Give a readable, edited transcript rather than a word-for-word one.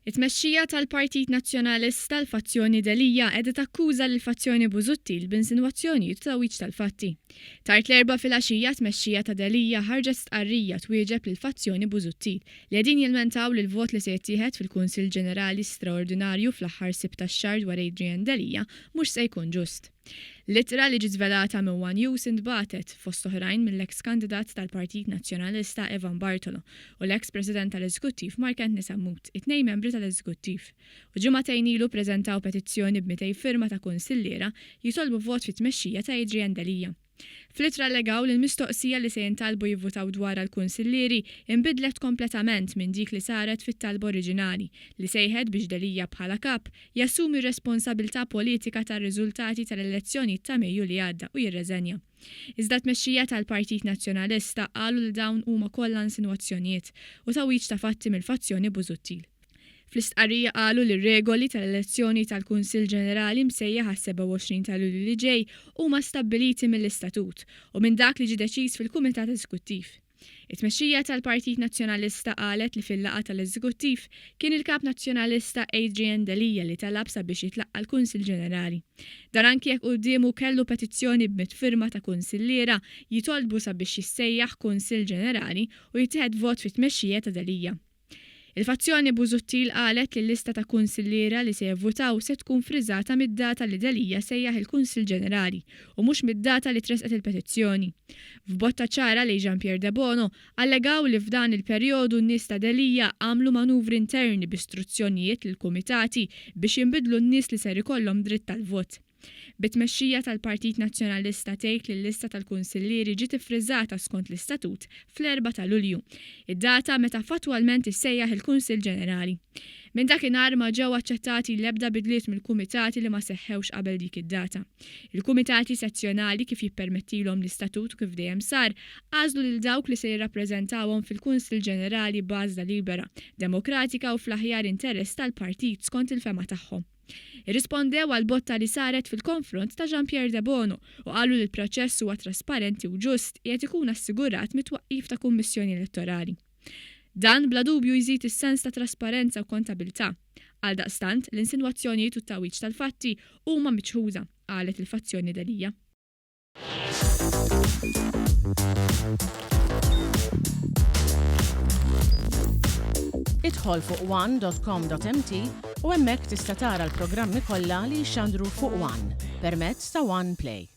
It-tmexxija tal-Partit Nazzjonalista l-fazzjoni Delija qiegħda takkuża lill-fazzjoni Busuttil b'insinwazzjonijiet u tawwiġ tal-fatti. Tard l-erba' filgħaxija tmexxija ta' Delija ħarġet stqarrija twieġeb lill-fazzjoni Busuttil li qegħdin jilmentaw li l-vot li se jittieħed fil-Kunsill Ġenerali Straordinarju fl-aħħar sib tax-xahar dwar Adrian Delija mhux se jkun ġust. L-ittra li ġiet żvelata minn One News intbagħtet fost oħrajn mill-eks kandidat tal-Partit Nazzjonalista Evan Bartolo u l-eks President tal-Eżekuttiv Mark Antony Sammut, it-tnejn membri tal-Eżekuttiv. U ġimagħtejn ilu ppreżentaw petizzjoni b'200 firma ta' kunsilliera jitolbu vot fit-tmexxija ta' Adrian Delija. Fl-ittra allegaw li l-mistoqsija li se jintalbu jivvutaw dwar għall-kunsillieri inbidlet kompletament minn dik li saret fit-talba oriġinali li sejħed biex Delija bħala kap jassumi r-responsabilità politika tar-riżultati tal-elezzjoni ta' Mejju li għadda u jirreżenja. Iżda t-mexxija tal-Partit Nazzjonalista qalu li dawn huma kollha insinwazzjonijiet u tawwiġ ta' fatti mill-fazzjoni Busuttil. Fl-istqarrija qalu li r-regoli tal-elezzjoni tal-Kunsill Ġenerali msejjaħ għas-27 ta' Lulju li ġej huma stabbiliti mill-istatut u minn dak li ġie deċiż fil-Kumitat Eżekuttiv. It-tmexxija tal-Partit Nazzjonalista qalet li fil-laqgħa tal-Eżekuttiv kien il-Kap Nazzjonalista Adrian Delija li talab sabiex jitlaqqa l-Kunsill Ġenerali. Dan anki jekk qudiemu kellu petizzjoni b'100 firma ta' kunsilliera jitolbu sabiex jissejjaħ Kunsill Ġenerali u jittieħed vot fit-tmexxija ta' Delija. Il-fazzjoni Busuttil qalet li l-lista ta' kunsilliera li se jivvutaw se tkun friżata mid-data li Delija sejjaħ il-Kunsill Ġenerali u mhux mid-data li tresqet il-petizzjoni. F'botta ċara li Jean-Pierre De Bono allegaw li f'dan il-perjodu n-nies ta' Delija għamlu manuvri interni b'istruzzjonijiet lill-kumitati biex jinbidlu n-nies li ser ikollhom dritt tal-vot. Bit-tmexxija tal-Partit Nazzjonalista tgħid li l-lista tal-kunsillieri ġiet iffriżata skont l-istatut fl-4 ta' Lulju, id-data meta fatwalment issejjaħ il-Kunsill Ġenerali. Minn dakinhar ma ġew aċċettati l-ebda bidliet mill-kumitati li ma seħħewx qabel dik id-data. Il-kumitati sezzjonali kif jippermettilhom l-istatut kif dejjem sar għażlu lil dawk li se jirrappreżentawhom fil-Kunsill Ġenerali b'għażla libera, demokratika u fl-aħjar interess tal-partit skont il-fema tagħhom. Irrispondew għal botta li saret fil-konfront ta' Jean-Pierre De Bono u qalu li l-proċess huwa trasparenti u ġust qiegħed ikun assigurat mit-twaqqif ta' kummissjoni elettorali. Dan bla dubju jżid is-sens ta' trasparenza u kontabilità. Għaldaqstant l-insinwazzjonijiet u t-tawwiġ tal-fatti huma miċħuża, qalet il-fazzjoni Delija. Idħol fuq one.com.mt u hemmhekk tista' tara l-programmi kollha li jxandru fuq One permezz ta' One Play.